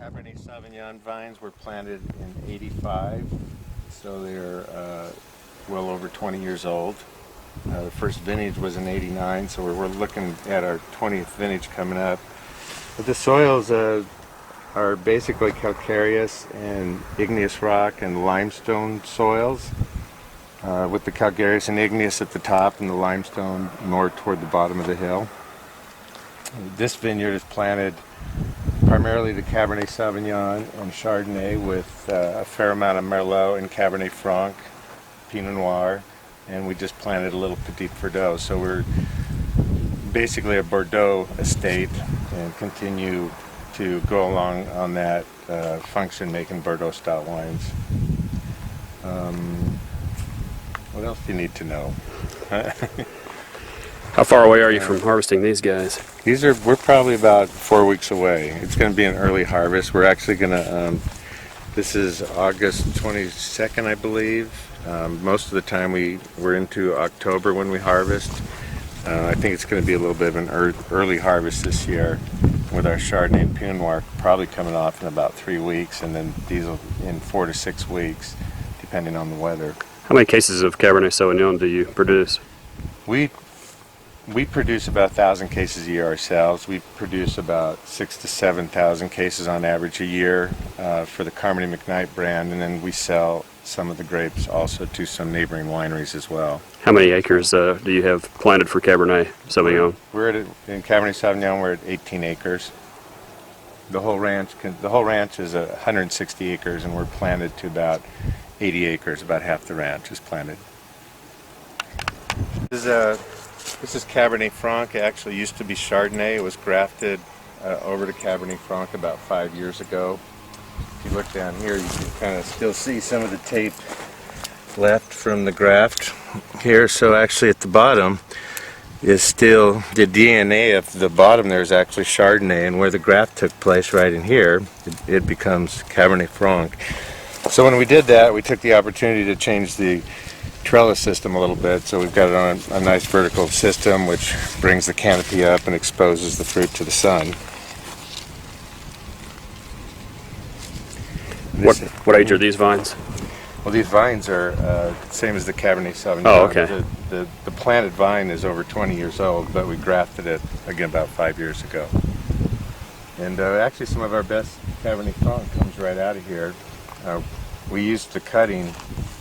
Cabernet Sauvignon vines were planted in '85, so they're well over 20 years old. The first vintage was in '89, so we're looking at our 20th vintage coming up. But the soils are basically calcareous and igneous rock and limestone soils, with the calcareous and igneous at the top and the limestone more toward the bottom of the hill. This vineyard is planted primarily the Cabernet Sauvignon and Chardonnay, with a fair amount of Merlot and Cabernet Franc, Pinot Noir, and we just planted a little Petit Verdot. So we're basically a Bordeaux estate and continue to go along on that function, making Bordeaux style wines. What else do you need to know? How far away are you from harvesting these guys? We're probably about 4 weeks away. It's going to be an early harvest. We're actually going to, this is August 22nd, I believe. Most of the time we're into October when we harvest. I think it's going to be a little bit of an early harvest this year, with our Chardonnay and Pinot Noir probably coming off in about 3 weeks, and then diesel in 4 to 6 weeks, depending on the weather. How many cases of Cabernet Sauvignon do you produce? We produce about 1,000 cases a year ourselves. We produce about 6,000 to 7,000 cases on average a year for the Carmody McKnight brand, and then we sell some of the grapes also to some neighboring wineries as well. How many acres do you have planted for Cabernet Sauvignon? In Cabernet Sauvignon, we're at 18 acres. The whole ranch is 160 acres, and we're planted to about 80 acres. About half the ranch is planted. This is Cabernet Franc. It actually used to be Chardonnay. It was grafted over to Cabernet Franc about 5 years ago. If you look down here, you can kind of still see some of the tape left from the graft here. So actually at the bottom is still the DNA of the bottom. There is actually Chardonnay, and where the graft took place right in here, it becomes Cabernet Franc. So when we did that, we took the opportunity to change the trellis system a little bit, so we've got it on a nice vertical system which brings the canopy up and exposes the fruit to the sun. What age are these vines? Well, these vines are same as the Cabernet Sauvignon. Oh, okay. The planted vine is over 20 years old, but we grafted it again about 5 years ago. And actually some of our best Cabernet Franc comes right out of here. We used the cutting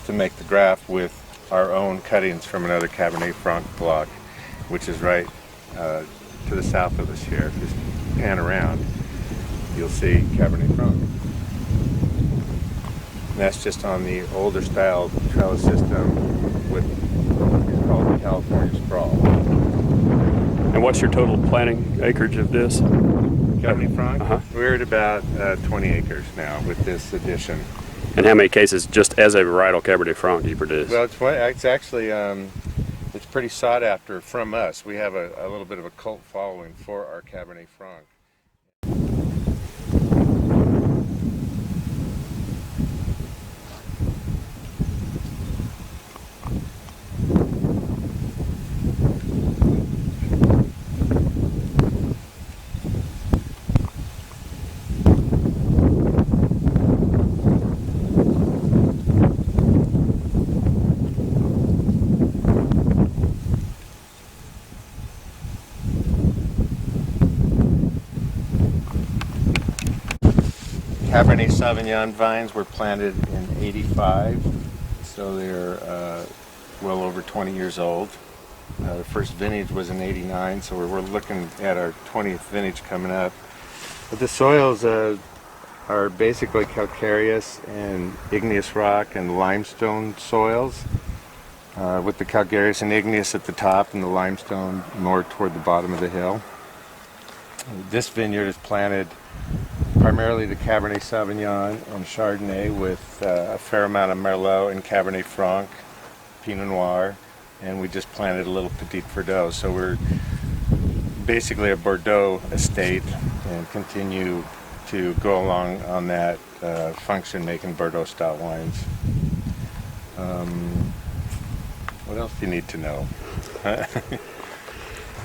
to make the graft with our own cuttings from another Cabernet Franc block, which is right to the south of us here. If you just pan around, you'll see Cabernet Franc. And that's just on the older style trellis system with what's called the California sprawl. And what's your total planting acreage of this? Cabernet Franc? Uh-huh. We're at about 20 acres now with this addition. And how many cases, just as a varietal Cabernet Franc, do you produce? Well, it's actually it's pretty sought after from us. We have a little bit of a cult following for our Cabernet Franc. Cabernet Sauvignon vines were planted in '85, so they're well over 20 years old. The first vintage was in '89, so we're looking at our 20th vintage coming up. But the soils are basically calcareous and igneous rock and limestone soils, with the calcareous and igneous at the top and the limestone more toward the bottom of the hill. This vineyard is planted primarily the Cabernet Sauvignon and Chardonnay, with a fair amount of Merlot and Cabernet Franc, Pinot Noir, and we just planted a little Petit Verdot. So we're basically a Bordeaux estate and continue to go along on that function, making Bordeaux style wines. What else do you need to know?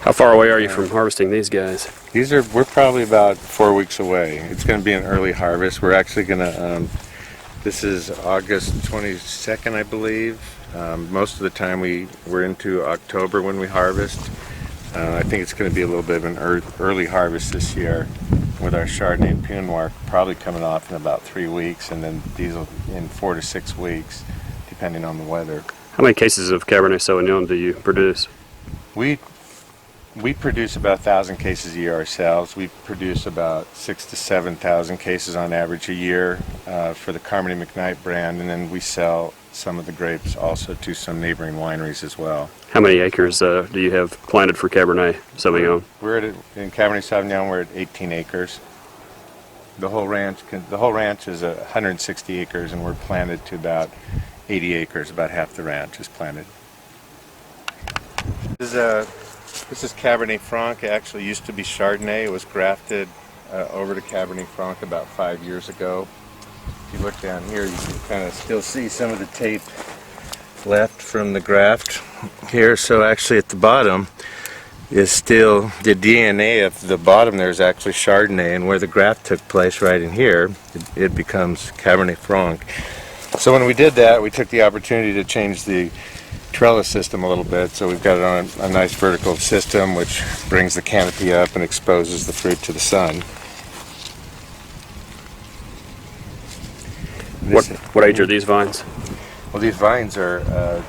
How far away are you from harvesting these guys? We're probably about 4 weeks away. It's going to be an early harvest. We're actually going to, this is August 22nd, I believe. Most of the time we're into October when we harvest. I think it's going to be a little bit of an early harvest this year with our Chardonnay and Pinot Noir probably coming off in about 3 weeks, and then diesel in 4 to 6 weeks, depending on the weather. How many cases of Cabernet Sauvignon do you produce? We produce about 1,000 cases a year ourselves. We produce about 6,000 to 7,000 cases on average a year for the Carmody McKnight brand, and then we sell some of the grapes also to some neighboring wineries as well. How many acres do you have planted for Cabernet Sauvignon? In Cabernet Sauvignon, we're at 18 acres. The whole ranch is 160 acres, and we're planted to about 80 acres. About half the ranch is planted. This is Cabernet Franc. It actually used to be Chardonnay. It was grafted over to Cabernet Franc about 5 years ago. If you look down here, you can kind of still see some of the tape left from the graft here. So actually at the bottom is still the DNA of the bottom. There's actually Chardonnay, and where the graft took place right in here, it becomes Cabernet Franc. So when we did that, we took the opportunity to change the trellis system a little bit. So we've got it on a nice vertical system which brings the canopy up and exposes the fruit to the sun. What age are these vines? Well, these vines are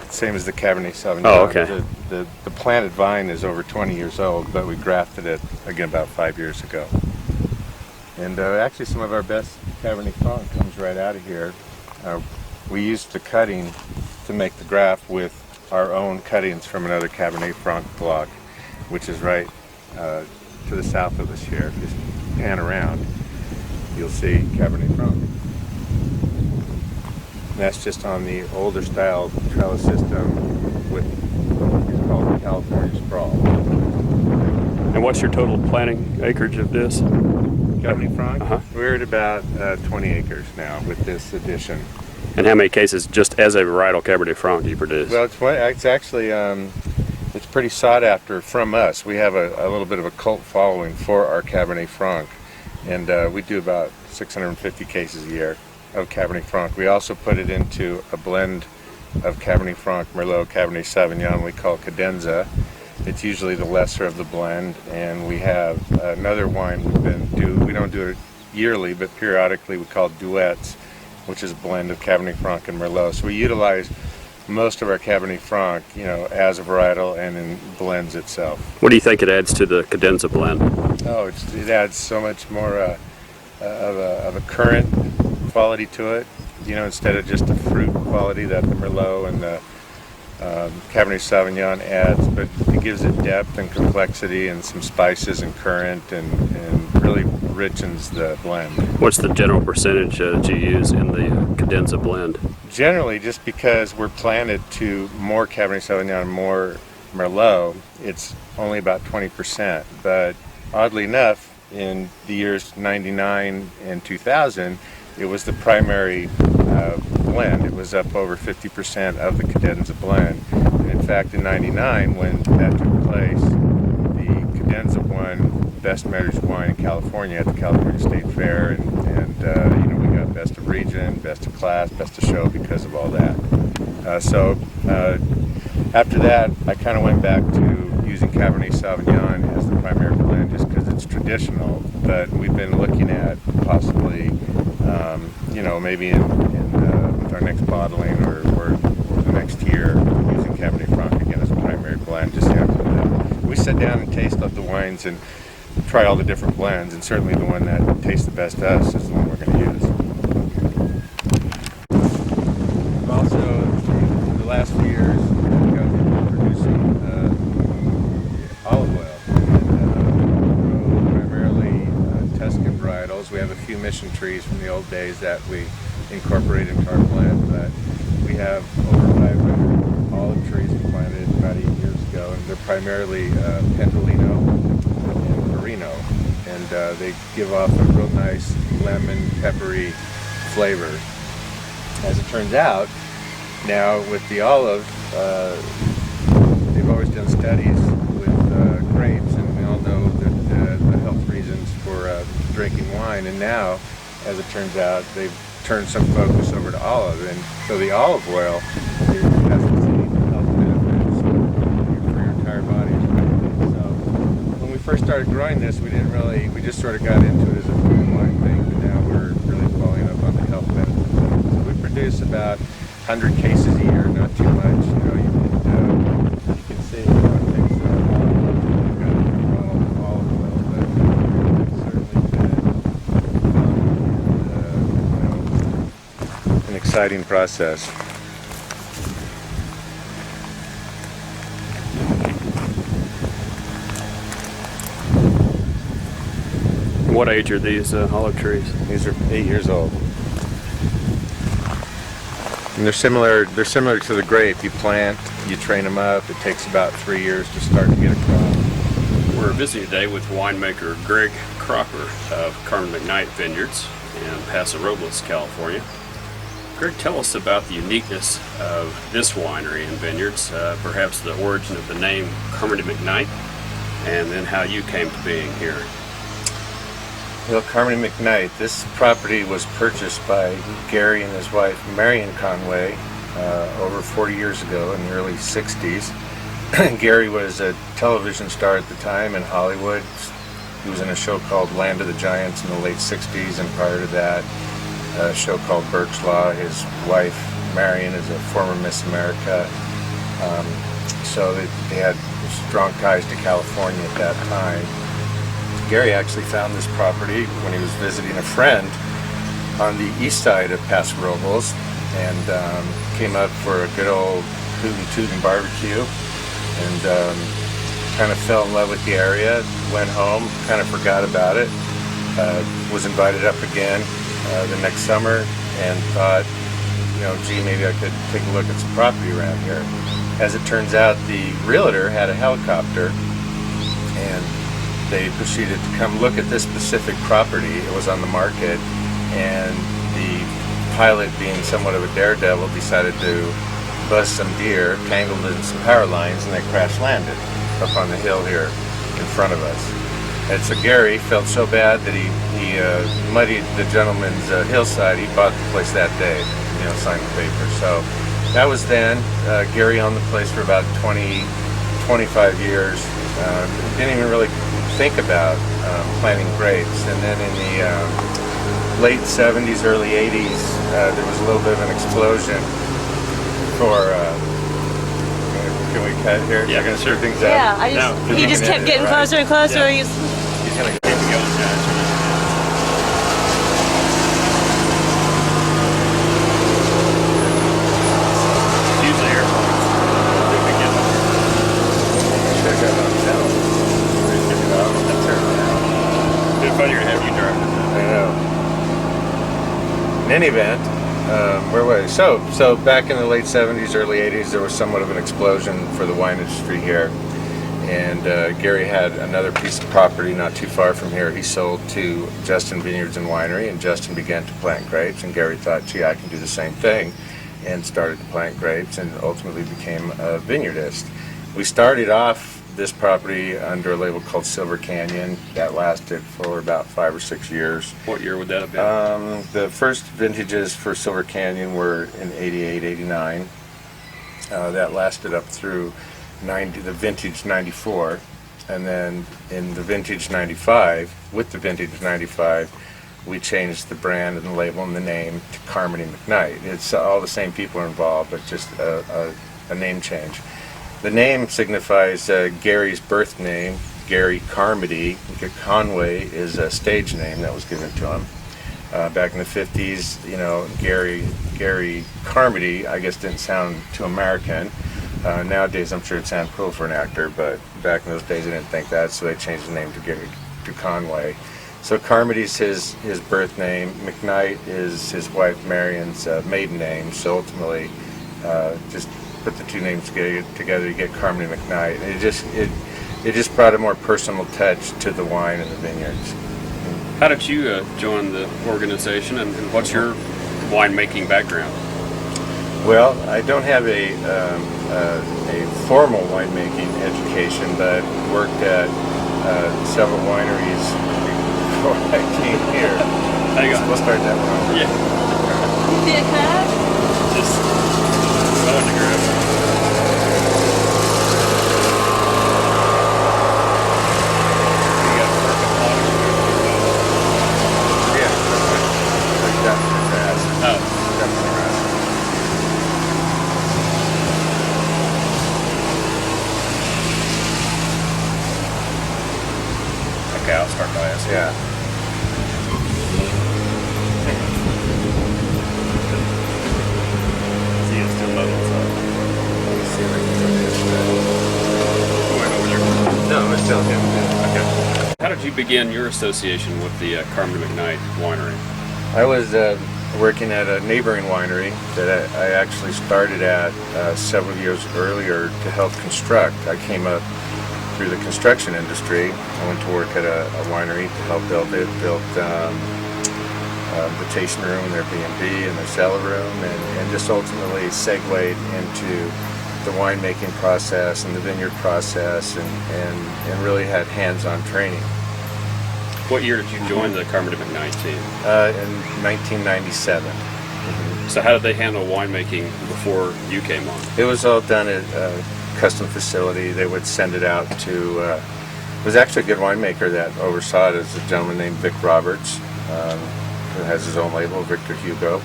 same as the Cabernet Sauvignon. Oh, okay. The planted vine is over 20 years old, but we grafted it again about 5 years ago. And actually some of our best Cabernet Franc comes right out of here. We used the cutting to make the graft with our own cuttings from another Cabernet Franc block, which is right to the south of us here. Just pan around, you'll see Cabernet Franc. And that's just on the older style trellis system with what's called the California sprawl. And what's your total planting acreage of this? Cabernet Franc? Uh-huh. We're at about 20 acres now with this addition. And how many cases, just as a varietal Cabernet Franc, do you produce? Well, it's actually it's pretty sought after from us. We have a little bit of a cult following for our Cabernet Franc, and we do about 650 cases a year of Cabernet Franc. We also put it into a blend of Cabernet Franc, Merlot, Cabernet Sauvignon we call Cadenza. It's usually the lesser of the blend, and we have another wine we don't do it yearly, but periodically we call Duets, which is a blend of Cabernet Franc and Merlot. So we utilize most of our Cabernet Franc, as a varietal and in blends itself. What do you think it adds to the Cadenza blend? Oh, it adds so much more of a current quality to it, instead of just the fruit quality that the Merlot and the Cabernet Sauvignon adds, but it gives it depth and complexity and some spices and current, and really richens the blend. What's the general percentage that you use in the Cadenza blend? Generally, just because we're planted to more Cabernet Sauvignon and more Merlot, it's only about 20%. But oddly enough, in the years 99 and 2000, it was the primary blend. It was up over 50% of the Cadenza blend. And in fact, in 99, when that took place, the Cadenza won Best Measured Wine in California at the California State Fair, and we got Best of Region, Best of Class, Best of Show because of all that. So after that, I kind of went back to using Cabernet Sauvignon as the primary blend just because it's traditional, but we've been looking at possibly, maybe with our next bottling or the next year, using Cabernet Franc again as a primary blend. Just we sit down and taste the wines and try all the different blends, and certainly the one that tastes the best to us is the one we're going to use. We've also, in the last few years, got producing olive oil, and primarily Tuscan varietals. We have a few mission trees from the old days that we incorporate into our blend, but we have over 500 olive trees we planted about 8 years ago, and they're primarily Pendolino and Merino, and they give off a real nice lemon, peppery flavor. As it turns out, now with the olive, they've always done studies with grapes, and we all know that the health reasons for drinking wine. And now, as it turns out, they've turned some focus over to olive, and so the olive oil has the same health benefits for your entire body. So when we first started growing this, we just sort of got into it as a food wine thing, but now we're really following up on the health benefits. So we produce about 100 cases a year, not too much. You know, you can see it takes a bottle of olive oil, but it's certainly been an exciting process. What age are these olive trees? These are 8 years old. And they're similar to the grape. You plant, you train them up. It takes about 3 years to start to get a crop. We're visiting today with winemaker Greg Cropper of Carmody McKnight Vineyards in Paso Robles, California. Greg, tell us about the uniqueness of this winery and vineyards, perhaps the origin of the name Carmody McKnight, and then how you came to being here. Well, Carmody McKnight, this property was purchased by Gary and his wife Marion Conway over 40 years ago in the early 60s. Gary was a television star at the time in Hollywood. He was in a show called Land of the Giants in the late 60s, and prior to that, a show called Burke's Law. His wife Marion is a former Miss America. So they had strong ties to California at that time. Gary actually found this property when he was visiting a friend on the east side of Paso Robles, and came up for a good old hootin' barbecue, and kind of fell in love with the area. Went home, kind of forgot about it. Was invited up again the next summer, and thought, you know, gee, maybe I could take a look at some property around here. As it turns out, the realtor had a helicopter, and they proceeded to come look at this specific property. It was on the market, and the pilot, being somewhat of a daredevil, decided to buzz some deer, tangled in some power lines, and they crash landed up on the hill here in front of us. And so Gary felt so bad that he muddied the gentleman's hillside. He bought the place that day, you know, signed the paper. So that was then. Gary owned the place for about 25 years. Didn't even really think about planting grapes, and then in the late 70s, early 80s, there was a little bit of an explosion for can we cut here? Yeah, You're going to sure. screw things up? Yeah, he just kept getting closer and closer. Yeah. He's going to keep it going, guys. Usually airplanes. Check that out now. That's terrible. It'd be funnier to have you drive it. I know. In any event, where was I? So back in the late 70s, early 80s, there was somewhat of an explosion for the wine industry here. And Gary had another piece of property not too far from here. He sold to Justin Vineyards and Winery, and Justin began to plant grapes, and Gary thought, gee, I can do the same thing, and started to plant grapes, and ultimately became a vineyardist. We started off this property under a label called Silver Canyon. That lasted for about 5 or 6 years. What year would that have been? The first vintages for Silver Canyon were in 88, 89. That lasted up through the vintage 94, and then in the vintage 95, with the vintage 95, we changed the brand and the label and the name to Carmody McKnight. It's all the same people involved, but just a name change. The name signifies Gary's birth name, Gary Carmody. Conway is a stage name that was given to him. Back in the 50s, you know, Gary Carmody, I guess, didn't sound too American. Nowadays, I'm sure it sounds cool for an actor, but back in those days, they didn't think that, so they changed the name to Conway. So Carmody's his birth name. McKnight is his wife Marion's maiden name. So ultimately, just put the two names together, you get Carmody McKnight. And it just brought a more personal touch to the wine and the vineyards. How did you join the organization, and what's your winemaking background? Well, I don't have a formal winemaking education, but worked at several wineries before I came here. Hang on. So we'll start that one. Yeah. Be a crab? Just photograph. You got perfect water. Yeah, like definitely grass. Oh. Definitely grass. Okay, I'll start by asking. Yeah. See, it's still loading, so. Let me see if I can do this. Going over there. No, it's still him. Okay. How did you begin your association with the Carmody McKnight Winery? I was working at a neighboring winery that I actually started at several years earlier to help construct. I came up through the construction industry. I went to work at a winery to help build it, built the tasting room and their B&B and their cellar room, and just ultimately segued into the winemaking process and the vineyard process, and really had hands-on training. What year did you join the Carmody McKnight team? In 1997. So how did they handle winemaking before you came on? It was all done at a custom facility. They would send it out to, it was actually a good winemaker that oversaw it. It was a gentleman named Vic Roberts, who has his own label, Victor Hugo.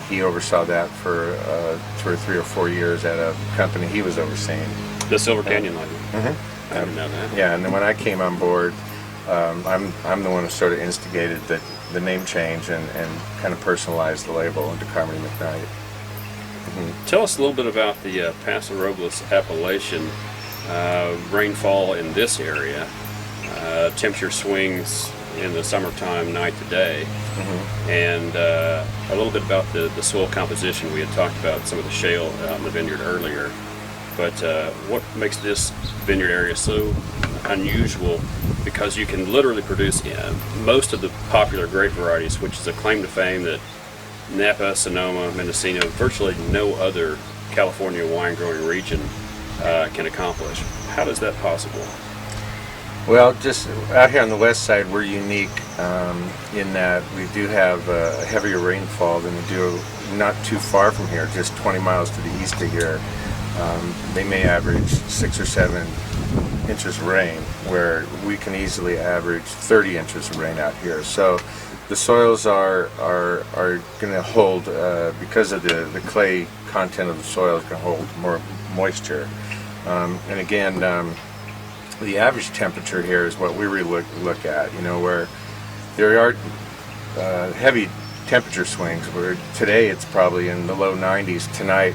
He oversaw that for 3 or 4 years at a company he was overseeing. The Silver Canyon label? Mm-hmm. I didn't know that. Yeah, and then when I came on board, I'm the one who sort of instigated the name change and kind of personalized the label into Carmody McKnight. Tell us a little bit about the Paso Robles appellation, rainfall in this area, temperature swings in the summertime night to day, and a little bit about the soil composition. We had talked about some of the shale in the vineyard earlier, but what makes this vineyard area so unusual, because you can literally produce most of the popular grape varieties, which is a claim to fame that Napa, Sonoma, Mendocino, virtually no other California wine growing region can accomplish. How is that possible? Well, just out here on the west side, we're unique in that we do have a heavier rainfall than we do not too far from here, just 20 miles to the east of here. They may average 6 or 7 inches of rain, where we can easily average 30 inches of rain out here. So the soils are going to hold, because of the clay content of the soil, is going to hold more moisture. And again, the average temperature here is what we really look at, where there are heavy temperature swings, where today it's probably in the low 90s. Tonight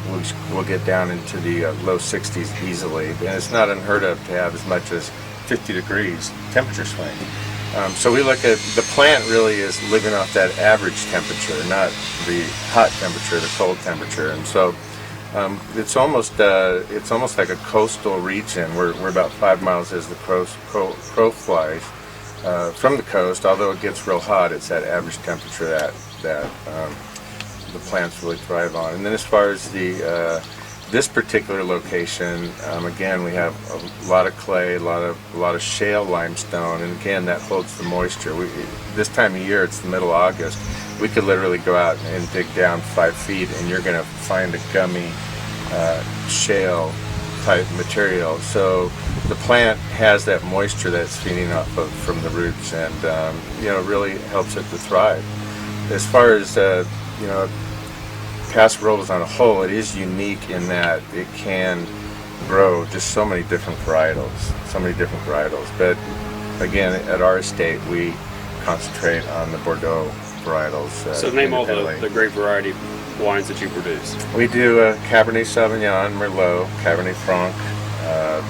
we'll get down into the low 60s easily, and it's not unheard of to have as much as 50 degrees temperature swing. So we look at the plant really is living off that average temperature, not the hot temperature, the cold temperature, and so it's almost like a coastal region. We're about 5 miles as the crow flies from the coast. Although it gets real hot, it's that average temperature that the plants really thrive on. And then as far as this particular location, again, we have a lot of clay, a lot of shale limestone, and again, that holds the moisture. This time of year, it's the middle of August. We could literally go out and dig down 5 feet, and you're going to find a gummy shale type material. So the plant has that moisture that's feeding off of from the roots, and it really helps it to thrive. As far as Paso Robles on a whole, it is unique in that it can grow just so many different varietals. But again, at our estate, we concentrate on the Bordeaux varietals. So name all the grape variety wines that you produce. We do Cabernet Sauvignon, Merlot, Cabernet Franc,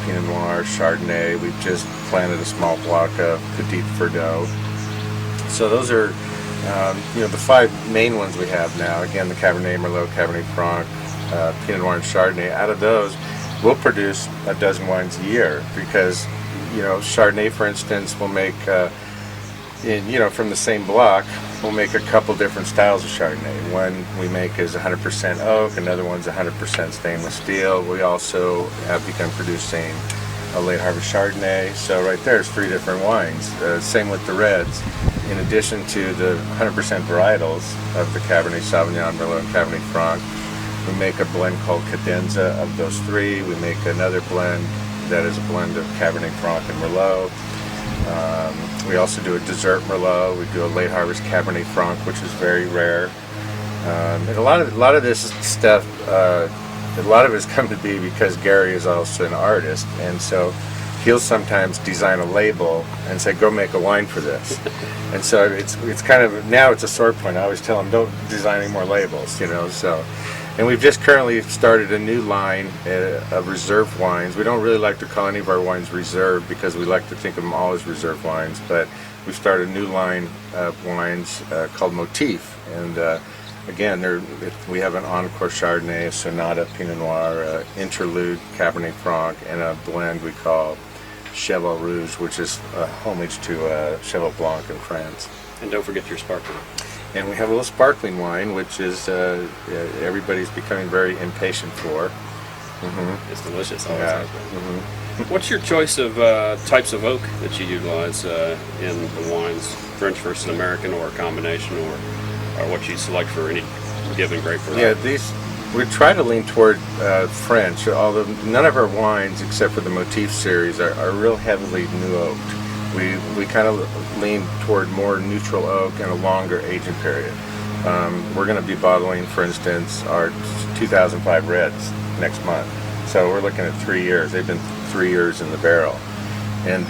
Pinot Noir, Chardonnay. We've just planted a small block of Petit Verdot. So those are the 5 main ones we have now. Again, the Cabernet, Merlot, Cabernet Franc, Pinot Noir, and Chardonnay. Out of those, we'll produce a dozen wines a year because, Chardonnay, for instance, will make from the same block, we'll make a couple different styles of Chardonnay. One we make is 100% oak, another one's 100% stainless steel. We also have begun producing a late harvest Chardonnay. So right there's 3 different wines. Same with the reds. In addition to the 100% varietals of the Cabernet Sauvignon, Merlot, and Cabernet Franc, we make a blend called Cadenza of those 3. We make another blend that is a blend of Cabernet Franc and Merlot. We also do a dessert Merlot. We do a late harvest Cabernet Franc, which is very rare. And a lot of this stuff, a lot of it's come to be because Gary is also an artist, and so he'll sometimes design a label and say, "Go make a wine for this." And so it's kind of, now it's a sore point. I always tell him, "Don't design any more labels," So. And we've just currently started a new line of reserve wines. We don't really like to call any of our wines reserve because we like to think of them all as reserve wines, but we've started a new line of wines called Motif. And again, we have an Encore Chardonnay, a Sonata Pinot Noir, Interlude Cabernet Franc, and a blend we call Cheval Rouge, which is a homage to Cheval Blanc in France. And don't forget your sparkling. And we have a little sparkling wine, which is everybody's becoming very impatient for. Mm-hmm. It's delicious. Always Yeah. has been. Mm-hmm. What's your choice of types of oak that you utilize in the wines? French versus American, or a combination, or what you select for any given grape variety? Yeah, we try to lean toward French, although none of our wines, except for the Motif series, are real heavily new oaked. We kind of lean toward more neutral oak and a longer aging period. We're going to be bottling, for instance, our 2005 reds next month. So we're looking at 3 years. They've been 3 years in the barrel. And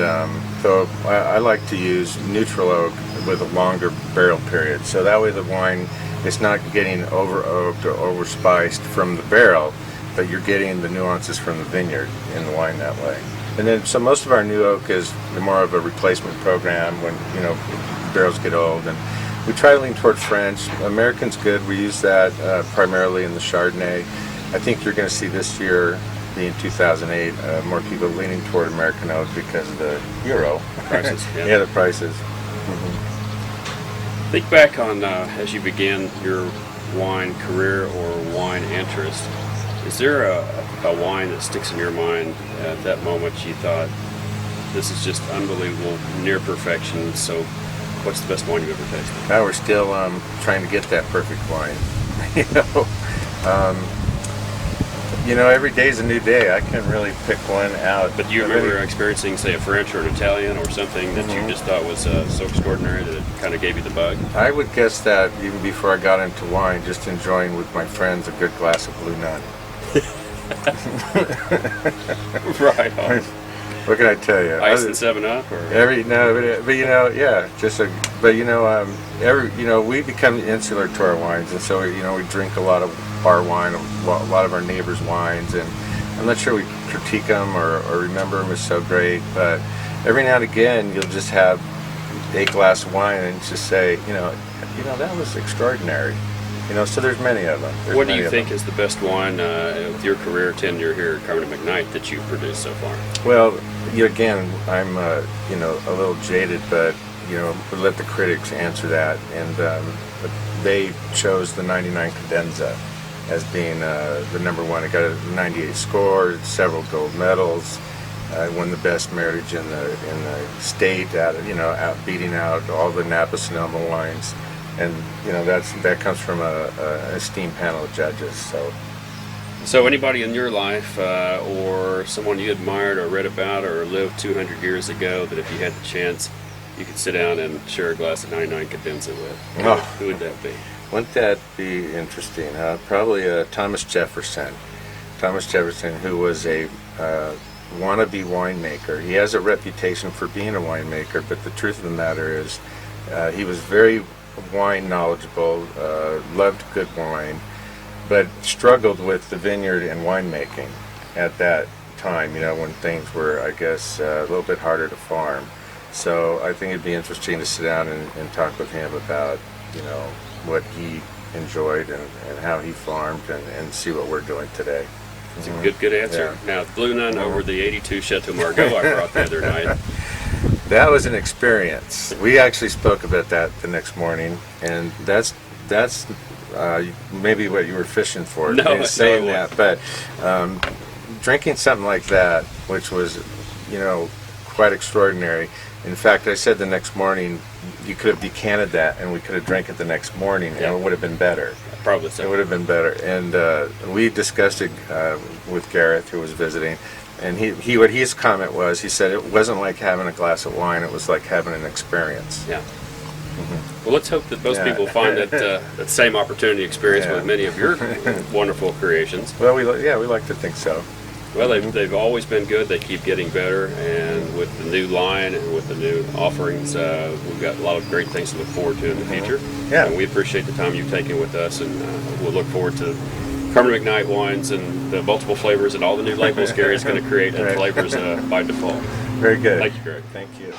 so I like to use neutral oak with a longer barrel period. So that way the wine is not getting over oaked or over spiced from the barrel, but you're getting the nuances from the vineyard in the wine that way. And then, so most of our new oak is more of a replacement program when, barrels get old. And we try to lean toward French. American's good. We use that primarily in the Chardonnay. I think you're going to see this year, being 2008, more people leaning toward American oak because of the euro. Prices, yeah. Yeah, the prices. Think back on as you began your wine career or wine interest. Is there a wine that sticks in your mind at that moment you thought, this is just unbelievable, near perfection, so what's the best wine you've ever tasted? Now we're still trying to get that perfect wine. Every day's a new day. I can't really pick one out. But do you remember experiencing, say, a French or an Italian or something that you just thought was so extraordinary that it kind of gave you the bug? I would guess that even before I got into wine, just enjoying with my friends a good glass of Blue Nun. Right on. What can I tell you? Ice and 7-Up, or we become insular to our wines, and so we drink a lot of our wine, a lot of our neighbors' wines, and I'm not sure we critique them or remember them as so great, but every now and again you'll just have a glass of wine and just say, that was extraordinary. So there's many of them. What do you think is the best wine with your career tenure here at Carmody McKnight that you've produced so far? Well, again, I'm a little jaded, but we'll let the critics answer that, and they chose the 99 Cadenza as being the number one. It got a 98 score, several gold medals. Won the best marriage in the state, out beating out all the Napa Sonoma wines. And that comes from an esteemed panel of judges. So anybody in your life or someone you admired or read about or lived 200 years ago that if you had the chance you could sit down and share a glass of 99 Cadenza with, who would that be? Wouldn't that be interesting? Probably Thomas Jefferson. Thomas Jefferson, who was a wannabe winemaker. He has a reputation for being a winemaker, but the truth of the matter is he was very wine knowledgeable, loved good wine, but struggled with the vineyard and winemaking at that time, when things were, I guess, a little bit harder to farm. So I think it'd be interesting to sit down and talk with him about, what he enjoyed and how he farmed and see what we're doing today. It's a good answer. Yeah. Now, Blue Nun over the 82 Chateau Margaux I brought the other night. That was an experience. We actually spoke about that the next morning, and that's maybe what you were fishing for. No, saying no, that, but drinking something like that, which was, quite extraordinary. In fact, I said the next morning, you could have decanted that, and we could have drank it the next morning, and it would have been better. Probably so. It would have been better. And we discussed it with Gareth, who was visiting, and he what his comment was, he said it wasn't like having a glass of wine, it was like having an experience. Yeah. Well, let's hope that most people find that same opportunity experience with many of your wonderful creations. Well, we like to think so. Well, they've always been good. They keep getting better, and with the new line and with the new offerings, we've got a lot of great things to look forward to in the future. Yeah. And we appreciate the time you've taken with us, and we'll look forward to Carmody McKnight wines and the multiple flavors and all the new labels Gary's going to create and flavors by default. Very good. Thank you, Greg. Thank you.